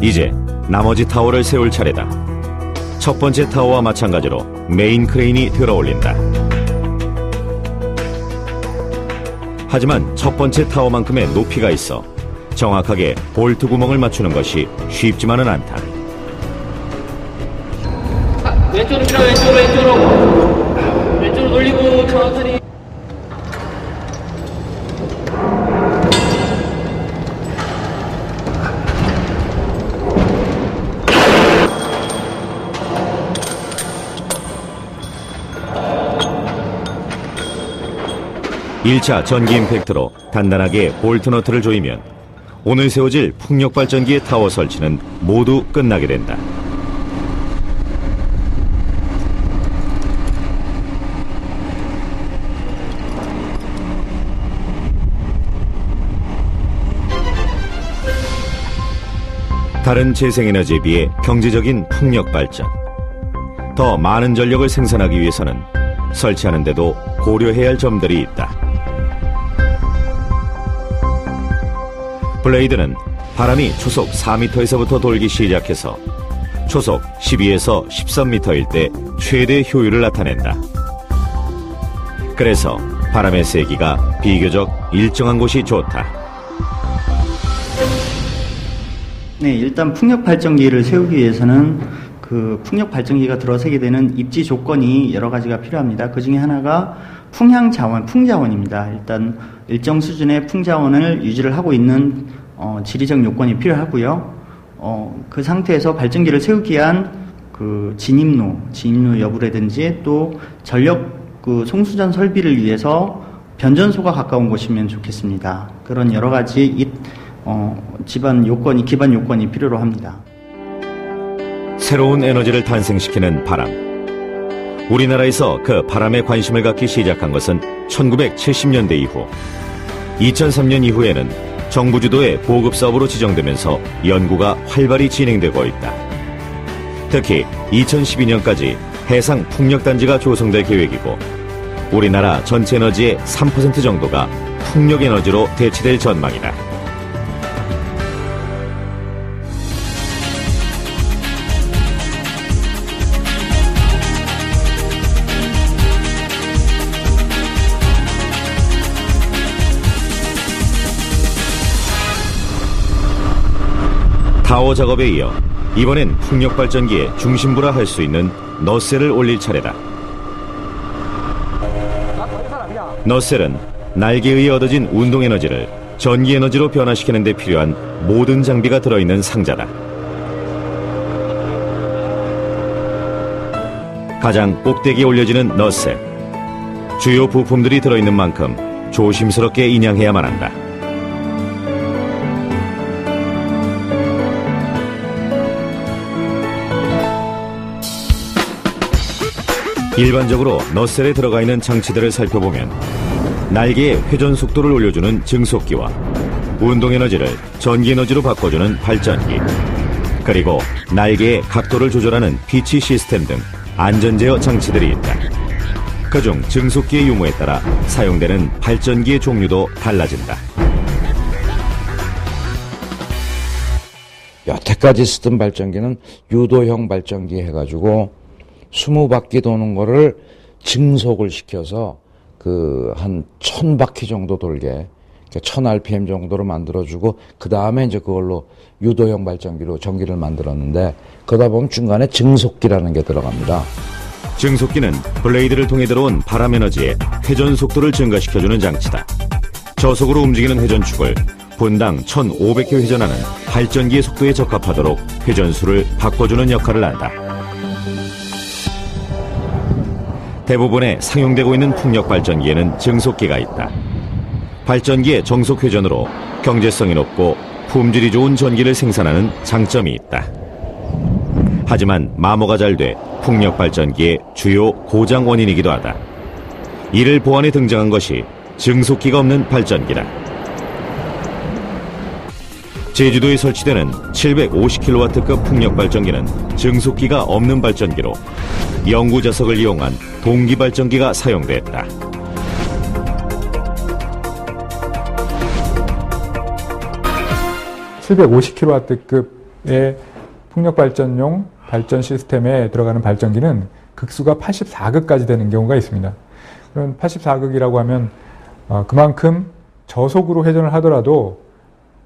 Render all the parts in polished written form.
이제 나머지 타워를 세울 차례다. 첫 번째 타워와 마찬가지로 메인 크레인이 들어올린다. 하지만 첫 번째 타워만큼의 높이가 있어 정확하게 볼트 구멍을 맞추는 것이 쉽지만은 않다. 왼쪽으로 밀어, 왼쪽으로 돌리고 천천히. 일 차 전기 임팩트로 단단하게 볼트 너트를 조이면 오늘 세워질 풍력발전기의 타워 설치는 모두 끝나게 된다. 다른 재생에너지에 비해 경제적인 풍력발전. 더 많은 전력을 생산하기 위해서는 설치하는 데도 고려해야 할 점들이 있다. 블레이드는 바람이 초속 4m에서부터 돌기 시작해서 초속 12에서 13m일 때 최대 효율을 나타낸다. 그래서 바람의 세기가 비교적 일정한 곳이 좋다. 네, 일단 풍력 발전기를 세우기 위해서는 그 풍력 발전기가 들어서게 되는 입지 조건이 여러 가지가 필요합니다. 그 중에 하나가 풍향 자원, 풍자원입니다. 일단 일정 수준의 풍자원을 유지를 하고 있는 지리적 요건이 필요하고요. 그 상태에서 발전기를 세우기 위한 그 진입로 여부라든지 또 전력 그 송수전 설비를 위해서 변전소가 가까운 곳이면 좋겠습니다. 그런 여러 가지 기반 요건이 필요로 합니다. 새로운 에너지를 탄생시키는 바람. 우리나라에서 그 바람에 관심을 갖기 시작한 것은 1970년대 이후, 2003년 이후에는 정부 주도의 보급 사업으로 지정되면서 연구가 활발히 진행되고 있다. 특히 2012년까지 해상 풍력단지가 조성될 계획이고 우리나라 전체 에너지의 3% 정도가 풍력에너지로 대체될 전망이다. 타워 작업에 이어 이번엔 풍력발전기의 중심부라 할 수 있는 너셀을 올릴 차례다. 너셀은 날개에 의해 얻어진 운동에너지를 전기에너지로 변화시키는 데 필요한 모든 장비가 들어있는 상자다. 가장 꼭대기에 올려지는 너셀. 주요 부품들이 들어있는 만큼 조심스럽게 인양해야만 한다. 일반적으로 너셀에 들어가 있는 장치들을 살펴보면 날개의 회전 속도를 올려주는 증속기와 운동에너지를 전기에너지로 바꿔주는 발전기, 그리고 날개의 각도를 조절하는 피치 시스템 등 안전제어 장치들이 있다. 그중 증속기의 유무에 따라 사용되는 발전기의 종류도 달라진다. 여태까지 쓰던 발전기는 유도형 발전기 해가지고 20바퀴 도는 거를 증속을 시켜서 한 1000바퀴 정도 돌게 1000rpm 정도로 만들어주고 그 다음에 이제 그걸로 유도형 발전기로 전기를 만들었는데 그러다 보면 중간에 증속기라는 게 들어갑니다. 증속기는 블레이드를 통해 들어온 바람 에너지의 회전 속도를 증가시켜주는 장치다. 저속으로 움직이는 회전축을 분당 1500회 회전하는 발전기의 속도에 적합하도록 회전수를 바꿔주는 역할을 한다. 대부분의 사용되고 있는 풍력발전기에는 증속기가 있다. 발전기의 정속 회전으로 경제성이 높고 품질이 좋은 전기를 생산하는 장점이 있다. 하지만 마모가 잘 돼 풍력발전기의 주요 고장 원인이기도 하다. 이를 보완해 등장한 것이 증속기가 없는 발전기다. 제주도에 설치되는 750kW급 풍력발전기는 증속기가 없는 발전기로 영구자석을 이용한 동기발전기가 사용됐다. (750kW급) 풍력 발전용 발전 시스템에 들어가는 발전기는 극수가 84극까지 되는 경우가 있습니다. 그럼 84극이라고 하면 그만큼 저속으로 회전을 하더라도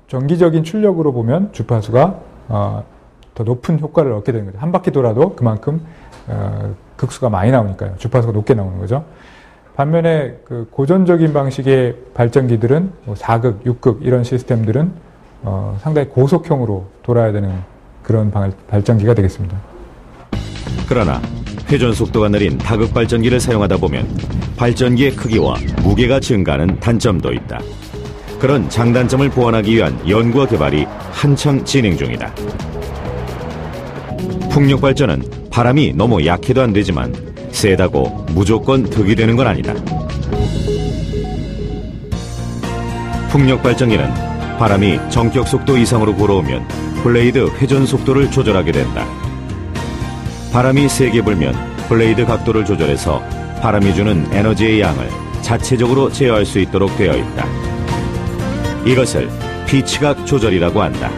정기적인 출력으로 보면 주파수가 더 높은 효과를 얻게 되는 거죠. 한 바퀴 돌아도 그만큼 극수가 많이 나오니까요. 주파수가 높게 나오는 거죠. 반면에 그 고전적인 방식의 발전기들은 뭐 4극, 6극 이런 시스템들은 상당히 고속형으로 돌아야 되는 그런 발전기가 되겠습니다. 그러나 회전 속도가 느린 다극 발전기를 사용하다 보면 발전기의 크기와 무게가 증가하는 단점도 있다. 그런 장단점을 보완하기 위한 연구와 개발이 한창 진행 중이다. 풍력 발전은 바람이 너무 약해도 안 되지만 세다고 무조건 득이 되는 건 아니다. 풍력 발전기는 바람이 정격 속도 이상으로 불어오면 블레이드 회전 속도를 조절하게 된다. 바람이 세게 불면 블레이드 각도를 조절해서 바람이 주는 에너지의 양을 자체적으로 제어할 수 있도록 되어 있다. 이것을 피치각 조절이라고 한다.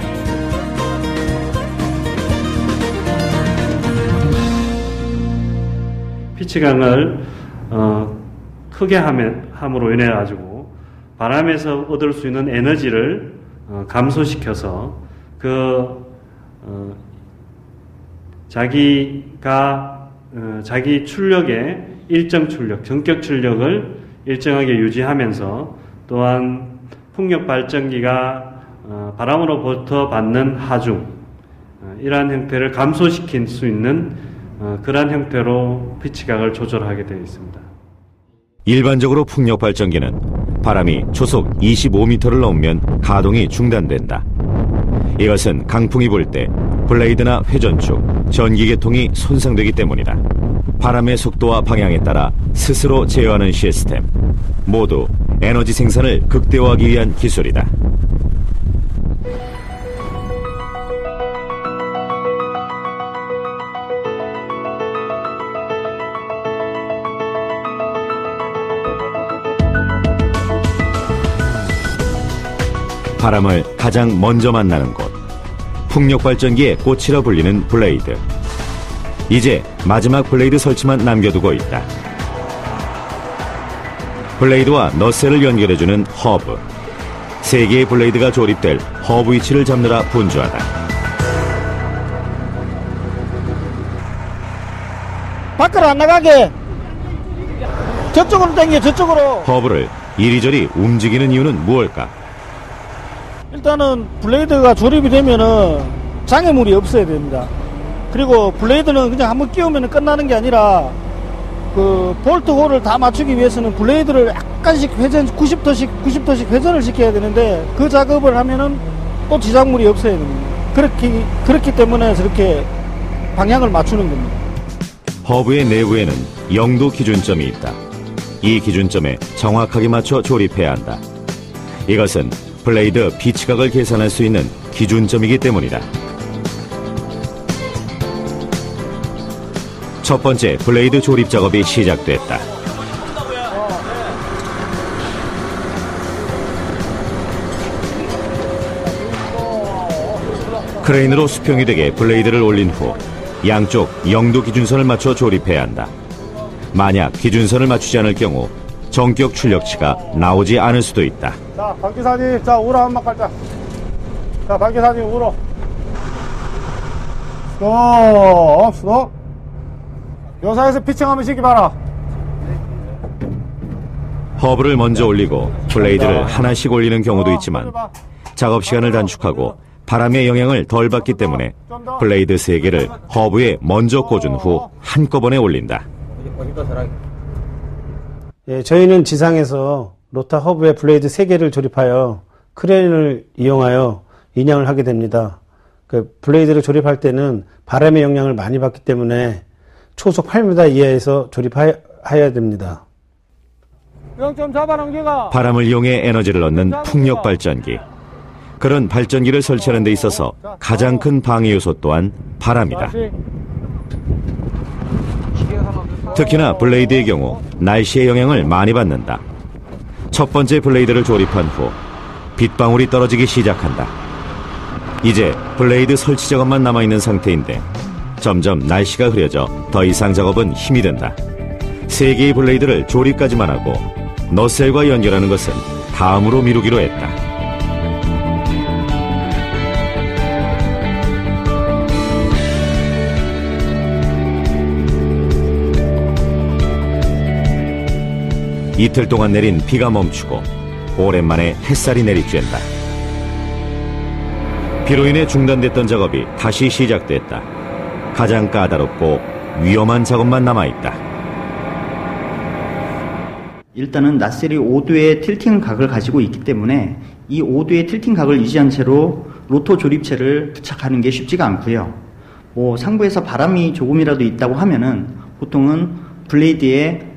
피치각을 크게 함으로 인해 가지고 바람에서 얻을 수 있는 에너지를 감소시켜서 자기 출력의 일정 출력, 전격 출력을 일정하게 유지하면서 또한 풍력 발전기가 바람으로부터 받는 하중, 이러한 형태를 감소시킬 수 있는 그러한 형태로 피치각을 조절하게 되어 있습니다. 일반적으로 풍력 발전기는 바람이 초속 25m를 넘으면 가동이 중단된다. 이것은 강풍이 불 때 블레이드나 회전축, 전기계통이 손상되기 때문이다. 바람의 속도와 방향에 따라 스스로 제어하는 시스템, 모두 에너지 생산을 극대화하기 위한 기술이다. 바람을 가장 먼저 만나는 곳, 풍력 발전기의 꽃이라 불리는 블레이드. 이제 마지막 블레이드 설치만 남겨두고 있다. 블레이드와 너셀을 연결해주는 허브. 3개의 블레이드가 조립될 허브 위치를 잡느라 분주하다. 밖으로 안 나가게. 저쪽으로 당겨, 저쪽으로. 허브를 이리저리 움직이는 이유는 무엇일까? 일단은 블레이드가 조립이 되면은 장애물이 없어야 됩니다. 그리고 블레이드는 그냥 한번 끼우면 끝나는 게 아니라 그 볼트 홀을 다 맞추기 위해서는 블레이드를 약간씩 회전, 90도씩 회전을 시켜야 되는데 그 작업을 하면은 또 지작물이 없어야 됩니다. 그렇기 때문에 저렇게 방향을 맞추는 겁니다. 허브의 내부에는 0도 기준점이 있다. 이 기준점에 정확하게 맞춰 조립해야 한다. 이것은 블레이드 피치각을 계산할 수 있는 기준점이기 때문이다. 첫 번째 블레이드 조립 작업이 시작됐다. 크레인으로 수평이 되게 블레이드를 올린 후 양쪽 0도 기준선을 맞춰 조립해야 한다. 만약 기준선을 맞추지 않을 경우 정격 출력치가 나오지 않을 수도 있다. 자, 박 기사님, 자, 우로 한번 깔자. 자, 박 기사님, 우로. 스톱. 요사에서 피칭 한번 시기 봐라. 허브를 먼저 올리고 블레이드를 하나씩 올리는 경우도 있지만 작업 시간을 단축하고 바람의 영향을 덜 받기 때문에 블레이드 3개를 허브에 먼저 꽂은 후 한꺼번에 올린다. 예, 저희는 지상에서 로타 허브에 블레이드 3개를 조립하여 크레인을 이용하여 인양을 하게 됩니다. 그 블레이드를 조립할 때는 바람의 영향을 많이 받기 때문에 초속 8m 이하에서 조립해야 됩니다. 바람을 이용해 에너지를 얻는 풍력 발전기. 그런 발전기를 설치하는 데 있어서 가장 큰 방해 요소 또한 바람이다. 특히나 블레이드의 경우 날씨의 영향을 많이 받는다. 첫 번째 블레이드를 조립한 후 빗방울이 떨어지기 시작한다. 이제 블레이드 설치 작업만 남아있는 상태인데 점점 날씨가 흐려져 더 이상 작업은 힘이 든다. 3개의 블레이드를 조립까지만 하고 너셀과 연결하는 것은 다음으로 미루기로 했다. 이틀 동안 내린 비가 멈추고 오랜만에 햇살이 내리쬐다. 비로 인해 중단됐던 작업이 다시 시작됐다. 가장 까다롭고 위험한 작업만 남아있다. 일단은 나셀이 5도의 틸팅 각을 가지고 있기 때문에 이 5도의 틸팅 각을 유지한 채로 로터 조립체를 부착하는 게 쉽지가 않고요. 상부에서 바람이 조금이라도 있다고 하면은 보통은 블레이드에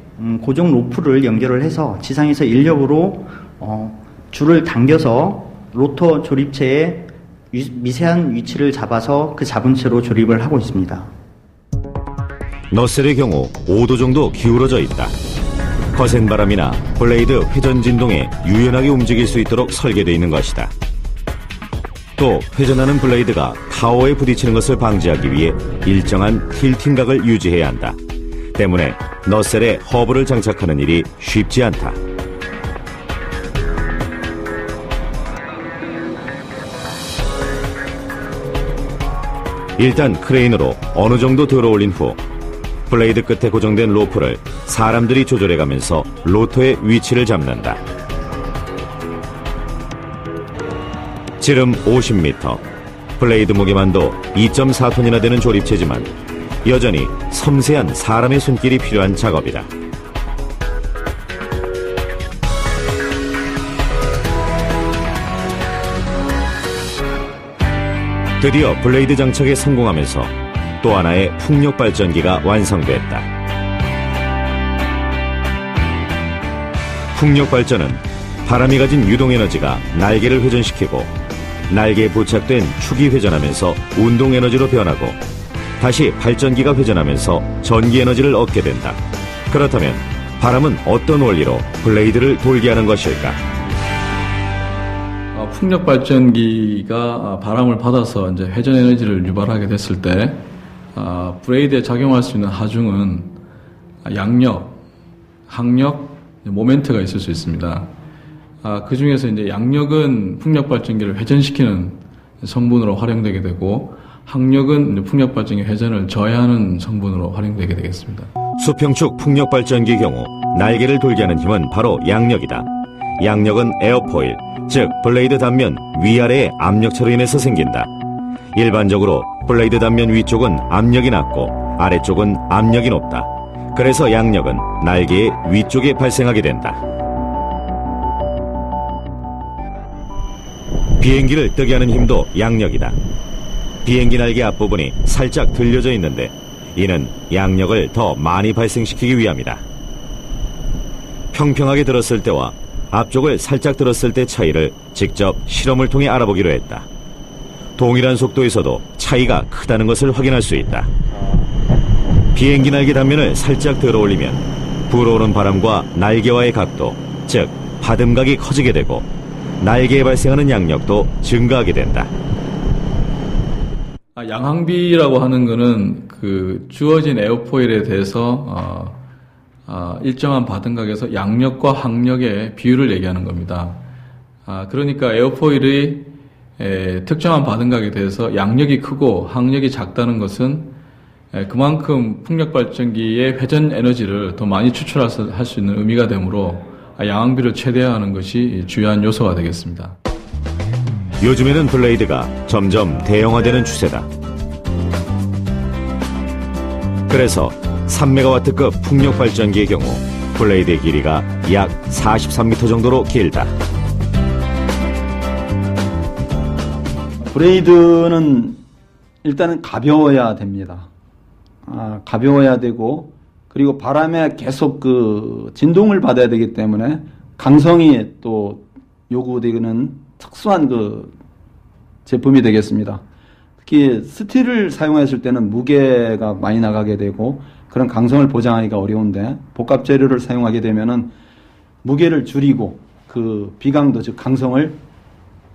고정 로프를 연결을 해서 지상에서 인력으로 줄을 당겨서 로터 조립체의 미세한 위치를 잡아서 그 잡은 채로 조립을 하고 있습니다. 너셀의 경우 5도 정도 기울어져 있다. 거센 바람이나 블레이드 회전 진동에 유연하게 움직일 수 있도록 설계되어 있는 것이다. 또 회전하는 블레이드가 타워에 부딪히는 것을 방지하기 위해 일정한 틸팅각을 유지해야 한다. 때문에 너셀에 허브를 장착하는 일이 쉽지 않다. 일단 크레인으로 어느 정도 들어올린 후 블레이드 끝에 고정된 로프를 사람들이 조절해가면서 로터의 위치를 잡는다. 지름 50m, 블레이드 무게만도 2.4톤이나 되는 조립체지만 여전히 섬세한 사람의 손길이 필요한 작업이다. 드디어 블레이드 장착에 성공하면서 또 하나의 풍력 발전기가 완성됐다. 풍력 발전은 바람이 가진 유동 에너지가 날개를 회전시키고 날개에 부착된 축이 회전하면서 운동 에너지로 변하고 다시 발전기가 회전하면서 전기 에너지를 얻게 된다. 그렇다면 바람은 어떤 원리로 블레이드를 돌게 하는 것일까? 풍력 발전기가 바람을 받아서 이제 회전 에너지를 유발하게 됐을 때 블레이드에 작용할 수 있는 하중은 양력, 항력, 모멘트가 있을 수 있습니다. 그 중에서 이제 양력은 풍력 발전기를 회전시키는 성분으로 활용되게 되고 항력은 이제 풍력 발전기 회전을 저해하는 성분으로 활용되게 되겠습니다. 수평축 풍력 발전기의 경우 날개를 돌게 하는 힘은 바로 양력이다. 양력은 에어포일, 즉 블레이드 단면 위아래의 압력차로 인해서 생긴다. 일반적으로 블레이드 단면 위쪽은 압력이 낮고 아래쪽은 압력이 높다. 그래서 양력은 날개의 위쪽에 발생하게 된다. 비행기를 뜨게 하는 힘도 양력이다. 비행기 날개 앞부분이 살짝 들려져 있는데 이는 양력을 더 많이 발생시키기 위함이다. 평평하게 들었을 때와 앞쪽을 살짝 들었을 때 차이를 직접 실험을 통해 알아보기로 했다. 동일한 속도에서도 차이가 크다는 것을 확인할 수 있다. 비행기 날개 단면을 살짝 들어 올리면 불어오는 바람과 날개와의 각도, 즉 받음각이 커지게 되고 날개에 발생하는 양력도 증가하게 된다. 양항비라고 하는 것은 그 주어진 에어포일에 대해서 일정한 받음각에서 양력과 항력의 비율을 얘기하는 겁니다. 그러니까 에어포일의 특정한 받음각에 대해서 양력이 크고 항력이 작다는 것은 그만큼 풍력 발전기의 회전 에너지를 더 많이 추출할 수 있는 의미가 되므로 양항비를 최대화하는 것이 주요한 요소가 되겠습니다. 요즘에는 블레이드가 점점 대형화되는 추세다. 그래서 3메가와트급 풍력 발전기의 경우 블레이드의 길이가 약 43m 정도로 길다. 블레이드는 일단은 가벼워야 됩니다. 가벼워야 되고 그리고 바람에 계속 그 진동을 받아야 되기 때문에 강성이 또 요구되는 특수한 그 제품이 되겠습니다. 특히 스틸을 사용했을 때는 무게가 많이 나가게 되고 그런 강성을 보장하기가 어려운데 복합 재료를 사용하게 되면은 무게를 줄이고 그 비강도 즉 강성을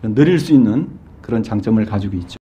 늘릴 수 있는 그런 장점을 가지고 있죠.